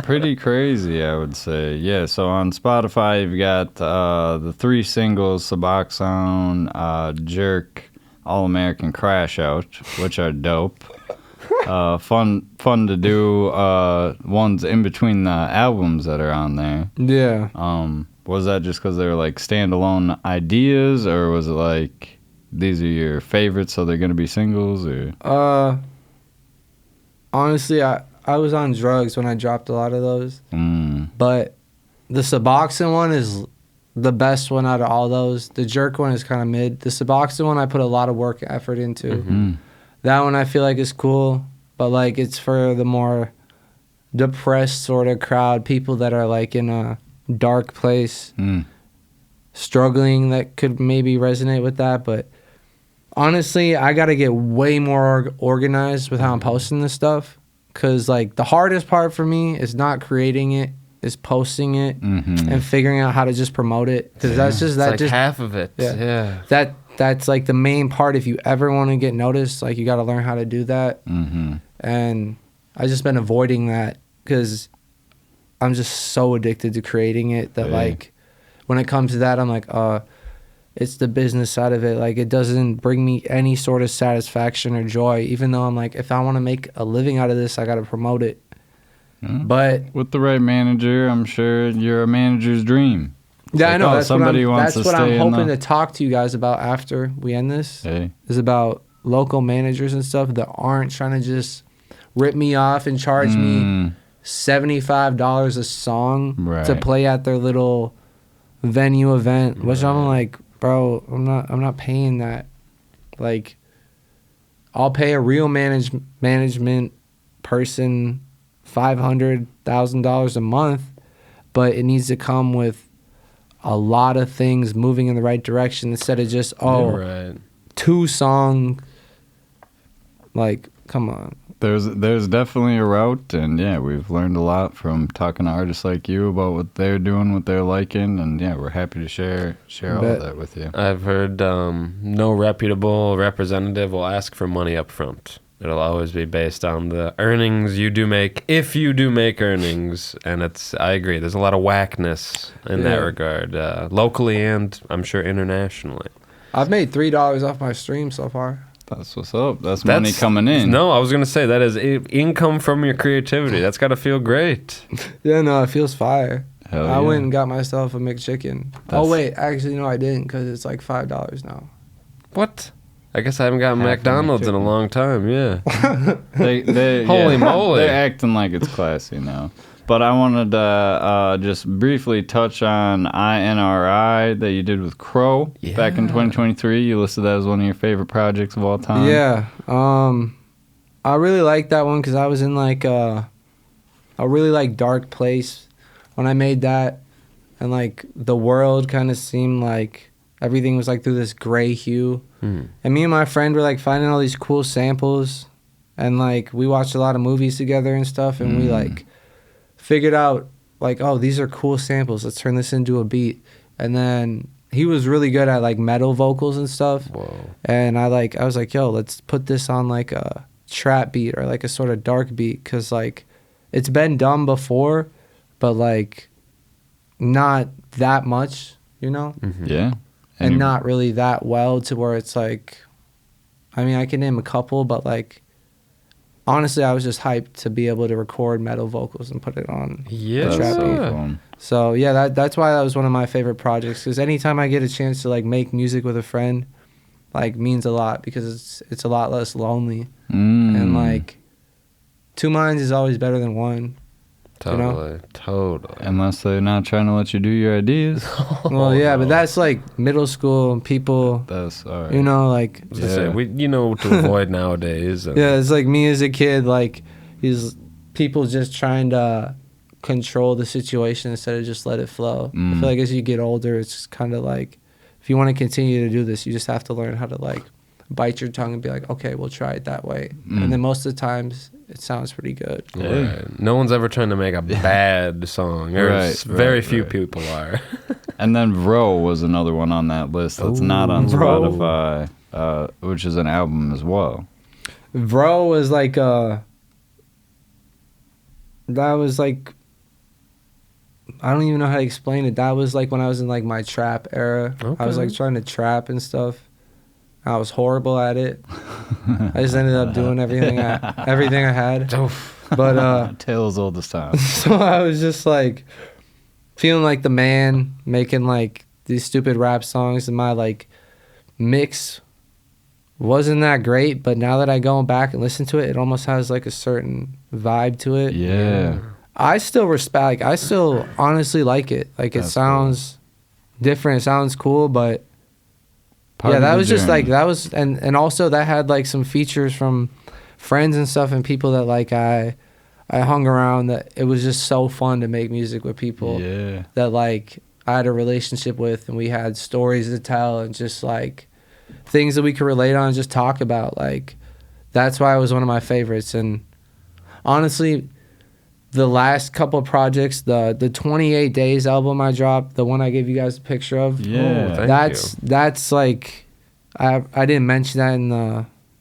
S1: pretty crazy, I would say. Yeah, so on Spotify, you've got the 3 singles, Suboxone, Jerk, All-American Crash Out, which are dope. Fun to do ones in between the albums that are on there.
S3: Yeah.
S1: Was that just because they were like standalone ideas, or was it like these are your favorites, so they're gonna be singles? Or
S3: Honestly, I was on drugs when I dropped a lot of those. But the Suboxone one is the best one out of all those. The Jerk one is kind of mid. The Suboxone one I put a lot of work effort into. That one I feel like is cool, but like it's for the more depressed sort of crowd, people that are like in a dark place, struggling, that could maybe resonate with that. But honestly, I got to get way more organized with how I'm posting this stuff, because like the hardest part for me is not creating it, is posting it and figuring out how to just promote it, because that's just
S2: It's like half of it. Yeah.
S3: That's like the main part. If you ever want to get noticed, like you got to learn how to do that. And I just been avoiding that because I'm just so addicted to creating it that like when it comes to that, I'm like, it's the business side of it. Like it doesn't bring me any sort of satisfaction or joy, even though I'm like, if I want to make a living out of this, I got to promote it. But
S1: with the right manager, I'm sure you're a manager's dream. It's
S3: yeah,
S1: like,
S3: I know.
S1: that's what
S3: I'm hoping to talk to you guys about after we end this. Is about local managers and stuff that aren't trying to just rip me off and charge me $75 a song to play at their little venue event, which I'm like, bro, I'm not paying that. Like, I'll pay a real management person $500,000 a month, but it needs to come with a lot of things moving in the right direction instead of just 2 songs. Like, come on.
S1: There's definitely a route, and yeah, we've learned a lot from talking to artists like you about what they're doing, what they're liking, and yeah, we're happy to share all of that with you.
S2: I've heard no reputable representative will ask for money up front. It'll always be based on the earnings you do make, if you do make earnings, and I agree, there's a lot of whackness in that regard, locally and I'm sure internationally.
S3: I've made $3 off my stream so far.
S1: That's what's up. That's money coming in.
S2: No, I was going to say that is income from your creativity. That's got to feel great.
S3: Yeah, no, it feels fire.
S1: Hell
S3: I went and got myself a McChicken. Oh, wait, actually, no, I didn't, because it's like $5 now.
S2: What? I guess I haven't gotten McDonald's in a long time, yeah.
S1: Holy
S2: moly.
S1: They're acting like it's classy now. But I wanted to just briefly touch on INRI that you did with Crow back in 2023. You listed that as one of your favorite projects of all time.
S3: Yeah. I really liked that one because I was in like a really like dark place when I made that. And like the world kind of seemed like everything was like through this gray hue. And me and my friend were like finding all these cool samples. And like we watched a lot of movies together and stuff. And we like figured out like, oh, these are cool samples, let's turn this into a beat. And then he was really good at like metal vocals and stuff. And I was like, yo, let's put this on like a trap beat or like a sort of dark beat, because like it's been done before, but like not that much, you know.
S1: Yeah.
S3: And not really that well to where it's like, I mean, I can name a couple, but like honestly, I was just hyped to be able to record metal vocals and put it on the trap beat. So yeah, that's why that was one of my favorite projects. Because anytime I get a chance to like make music with a friend, like means a lot, because it's a lot less lonely. And like 2 minds is always better than one.
S2: Totally.
S1: Unless they're not trying to let you do your ideas.
S3: Well, yeah, but that's like middle school people.
S1: That's all right.
S3: You know, like
S2: you know what to avoid nowadays.
S3: Yeah, it's like me as a kid. Like people just trying to control the situation instead of just let it flow. I feel like as you get older, it's just kind of like, if you want to continue to do this, you just have to learn how to like bite your tongue and be like, okay, we'll try it that way. And then most of the times it sounds pretty good.
S2: Right. No one's ever trying to make a bad song. Very few people are.
S1: And then Vro was another one on that list that's not on Spotify, which is an album as well.
S3: Vro was like that was like, I don't even know how to explain it. That was like when I was in like my trap era. I was like trying to trap and stuff. I was horrible at it. I just ended up doing everything I had. But
S1: tales old as time.
S3: So I was just like feeling like the man, making like these stupid rap songs, and my like mix wasn't that great. But now that I go back and listen to it, it almost has like a certain vibe to it.
S1: Yeah.
S3: I still respect. Like, I still honestly like it. Like, it
S1: That's
S3: sounds different. It sounds cool, but
S1: Part
S3: yeah,
S1: of
S3: that
S1: the
S3: was just like
S1: journey.
S3: that was, and also that had like some features from friends and stuff and people that like I hung around, that it was just so fun to make music with people
S1: Yeah.
S3: that like I had a relationship with, and we had stories to tell and just like things that we could relate on and just talk about. Like, that's why it was one of my favorites. And honestly, the last couple of projects, the 28 Days album I dropped, the one I gave you guys a picture of,
S1: Yeah.
S2: Thank
S3: that's like I didn't mention that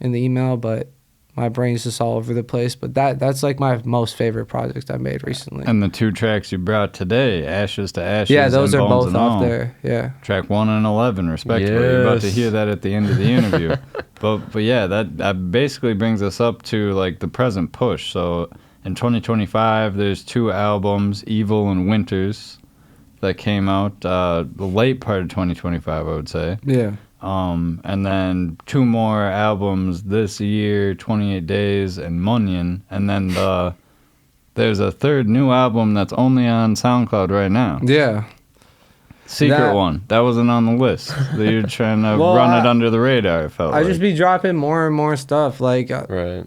S3: in the email, but my brain's just all over the place. But that's like my most favorite project I made recently.
S1: And the 2 tracks you brought today, Ashes to Ashes.
S3: Yeah, those
S1: and
S3: are
S1: Bones
S3: both
S1: and
S3: off
S1: All.
S3: there. Yeah.
S1: Track 1 and 11, respectively. You're about to
S2: Yes.
S1: hear that at the end of the interview. but yeah, that basically brings us up to like the present push. So in 2025, there's 2 albums, Evil and Winters, that came out the late part of 2025, I would say.
S3: Yeah.
S1: And then 2 more albums this year, 28 Days and Munyon. And then there's a 3rd new album that's only on SoundCloud right now.
S3: Yeah.
S1: Secret
S3: That-
S1: one. That wasn't on the list. You're trying to
S3: Well,
S1: run it under the radar, it felt
S3: I
S1: like.
S3: just be dropping more and more stuff. Like,
S2: Right.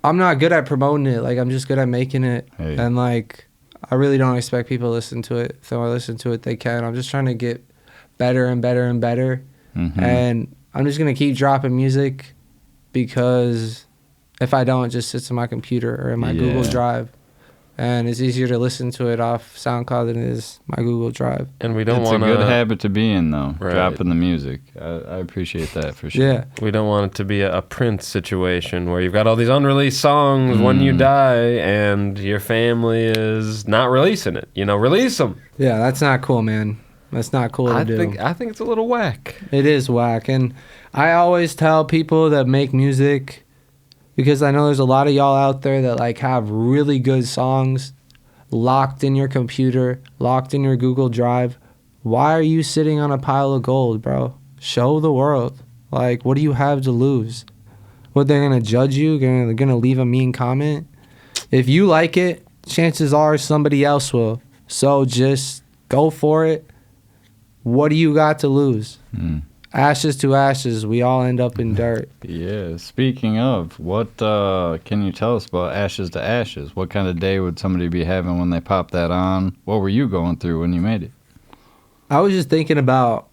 S3: I'm not good at promoting it. Like, I'm just good at making it.
S1: Hey.
S3: And like, I really don't expect people to listen to it. If they want to listen to it, they can. I'm just trying to get better and better and better.
S1: Mhm.
S3: And I'm just going to keep dropping music, because if I don't, it just sits in my computer or in my Google
S1: Yeah.
S3: Drive. And it's easier to listen to it off SoundCloud than it is my Google Drive.
S2: And we don't
S1: It's
S2: want
S1: a good
S2: to.
S1: habit to be in, though,
S2: Right.
S1: dropping the music. I appreciate that for sure.
S3: Yeah.
S2: We don't want it to be a Prince situation where you've got all these unreleased songs when you
S1: Mm.
S2: die and your family is not releasing it. You know, release them.
S3: Yeah, that's not cool, man. That's not cool to
S2: I
S3: do.
S2: think it's a little whack.
S3: It is whack. And I always tell people that make music, because I know there's a lot of y'all out there that like have really good songs locked in your computer, locked in your Google Drive. Why are you sitting on a pile of gold, bro? Show the world. Like, what do you have to lose? What, they're gonna judge you? They're gonna leave a mean comment? If you like it, chances are somebody else will. So just go for it. What do you got to lose?
S1: Mm.
S3: Ashes to ashes, we all end up in dirt.
S1: Yeah. Speaking of, what can you tell us about Ashes to Ashes? What kind of day would somebody be having when they pop that on? What were you going through when you made it?
S3: I was just thinking about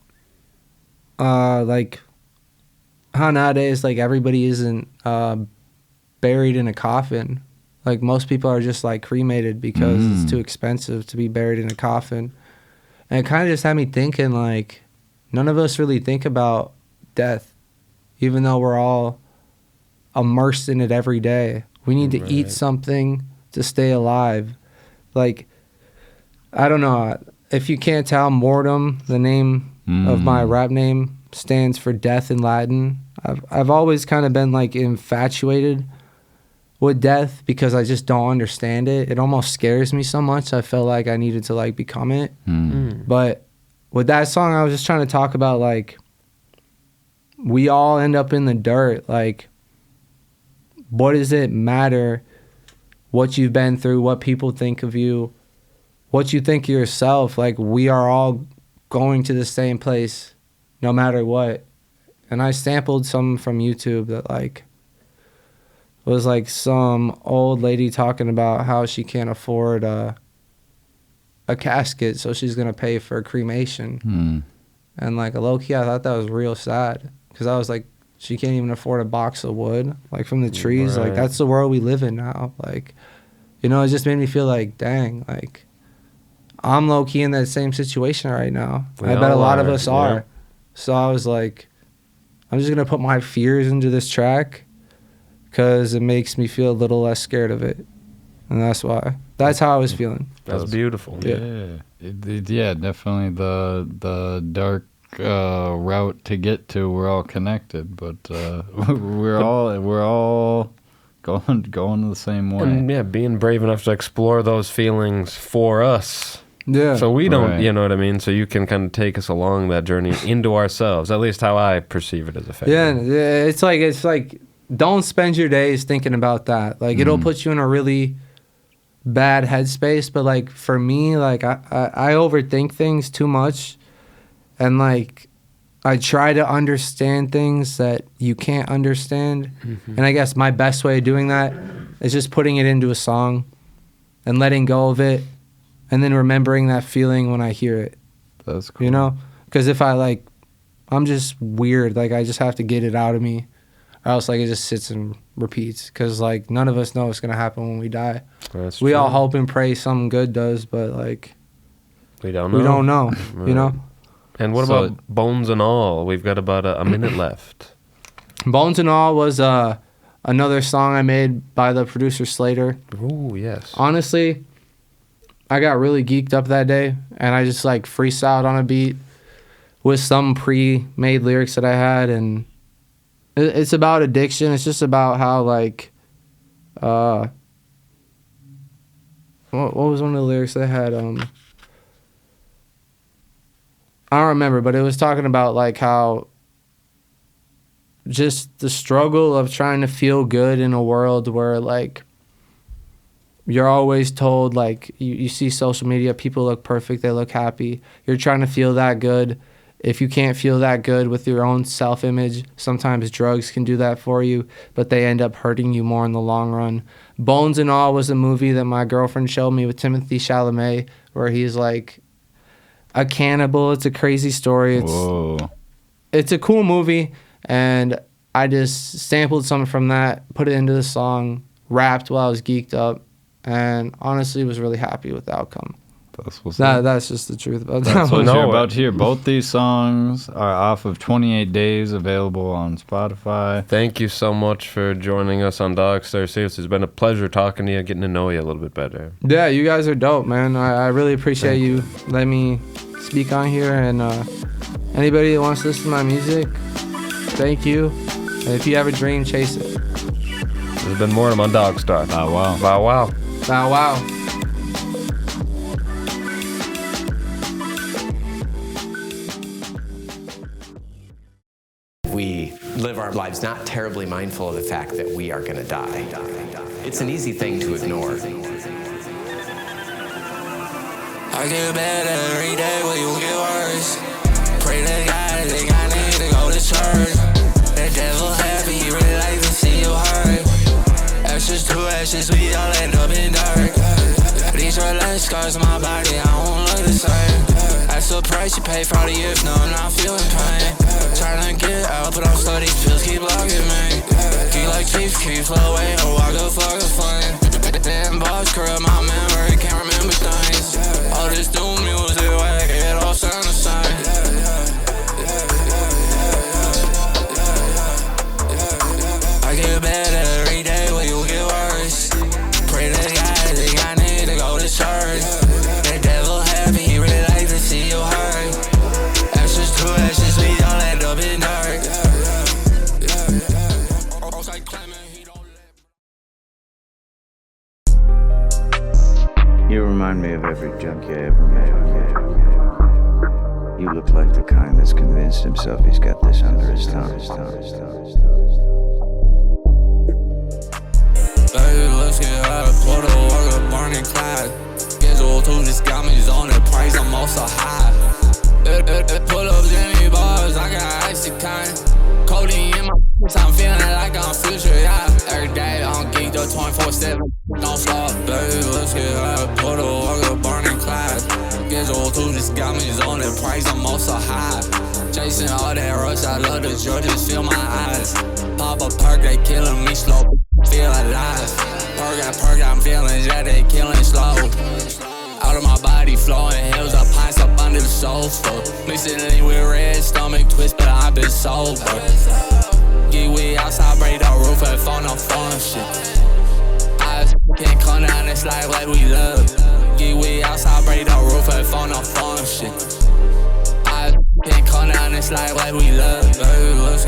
S3: like how nowadays like everybody isn't buried in a coffin. Like, most people are just like cremated because it's too expensive to be buried in a coffin. And it kind of just had me thinking, like, none of us really think about death, even though we're all immersed in it every day. We need to eat
S2: Right.
S3: something to stay alive. Like, I don't know. If you can't tell, Mortem, the name of my rap name, stands for death in Latin. I've always kind of been like infatuated with death because I just don't understand it. It almost scares me so much. I felt like I needed to like become it. But with that song, I was just trying to talk about like we all end up in the dirt. Like, what does it matter what you've been through, what people think of you, what you think of yourself? Like, we are all going to the same place no matter what. And I sampled some from YouTube that like was like some old lady talking about how she can't afford a casket, so she's gonna pay for a cremation. And like, low-key, I thought that was real sad, because I was like, she can't even afford a box of wood like from the trees. Like,
S2: Right.
S3: that's the world we live in now. Like, you know, it just made me feel like, dang, like I'm low-key in that same situation right now.
S2: We
S3: I bet a
S2: all
S3: lot of
S2: are,
S3: us
S2: yeah.
S3: are. So I was like, I'm just gonna put my fears into this track because it makes me feel a little less scared of it. And that's why. That's how I was feeling.
S2: That's beautiful.
S1: Yeah, yeah, definitely the dark route to get to. We're all connected, but we're all going the same way.
S2: And yeah, being brave enough to explore those feelings for us
S3: Yeah.
S2: So we don't,
S1: Right.
S2: you know what I mean? So you can kind of take us along that journey into ourselves, at least how I perceive it as a favor.
S3: Yeah, it's like don't spend your days thinking about that. Like it'll put you in a really bad headspace. But like for me, like I overthink things too much, and like I try to understand things that you can't understand. And I guess my best way of doing that is just putting it into a song and letting go of it, and then remembering that feeling when I hear it.
S1: That's cool.
S3: You know, because if I'm just weird. Like I just have to get it out of me, or else like it just sits and repeats. Because like none of us know what's gonna happen when we die.
S2: That's
S3: We
S2: true.
S3: all hope and pray something good does, but like
S2: We don't know.
S3: we don't know. You know.
S2: And what
S1: So-
S2: about Bones and All? We've got about a minute left.
S3: Bones and All was another song I made by the producer Slater.
S2: Ooh, yes.
S3: Honestly, I got really geeked up that day, and I just like freestyled on a beat with some pre-made lyrics that I had, and it's about addiction. It's just about how like, what was one of the lyrics that I had? I don't remember, but it was talking about like how just the struggle of trying to feel good in a world where like you're always told, like you see social media, people look perfect, they look happy. You're trying to feel that good. If you can't feel that good with your own self-image, sometimes drugs can do that for you, but they end up hurting you more in the long run. Bones and All was a movie that my girlfriend showed me with Timothy Chalamet, where he's like a cannibal. It's a crazy story.
S1: Whoa.
S3: It's a cool movie, and I just sampled something from that, put it into the song, rapped while I was geeked up, and honestly was really happy with the outcome.
S1: That's what's up.
S3: That's just the truth about that
S1: That's what
S3: one.
S2: No,
S1: you're about to hear. Both these songs are off of 28 Days, available on Spotify.
S2: Thank you so much for joining us on DogStar. Seriously, it's been a pleasure talking to you, getting to know you a little bit better.
S3: Yeah, you guys are dope, man. I really appreciate you letting me speak on here, and anybody that wants to listen to my music, thank you. And if you have a dream, chase it.
S2: This has been Mortem on DogStar.
S1: Oh, wow.
S2: Wow, wow.
S3: Bow wow.
S4: We live our lives not terribly mindful of the fact that we are going to die. It's an easy thing to ignore.
S5: I get better every day, will you get worse? Pray to God, I think I need to go to church. The devil happy, he really like to see you hurt. Ashes to ashes, we all end up in dirt. These are less scars on my body, I don't look the same. That's the price you pay for all the years, no, I'm not feeling pain. Trying to get out, but I'm slow, these pills keep blocking me. Keep like chief, keep flow away, or walk the fuck a flame. Damn boss, corrupt my memory, can't remember things. All this doom music, whack, it all sound the same. I get better every day, will you get worse? Pray to God, I think I need to go to church. The devil happy, he really like to see you hurt. Ashes to ashes, we all end up in dirt.
S6: You remind me of every junkie I ever met. You look like the kind that's convinced himself he's got this under his tongue.
S5: Baby, let's get out of Porto, walk up Barney Clyde. Schedule 2 just got me on the price, I'm also high. Pull up Jimmy bars, I got icy kind. Codeine in my I'm feeling like I'm future, yeah. Every day I'm geeked up 24/7, don't stop. Baby, let's get out of Porto, walk up Barney Clyde. Schedule 2 just got me on the price, I'm also high. Chasing all that rush, I love the drug, just feel my eyes. Pop a perk, they killing me slow, feel alive. Perk, I'm feeling yeah, they killing slow. Out of my body, flowing hills, up pints up under the sofa. Mixing it with red stomach twist, but I've been sober. Get we outside, break the roof and phone on phone shit. I can't come down this life like we love. Get we outside, break the roof and phone on phone shit. I can't come down this life like we love. Baby, let's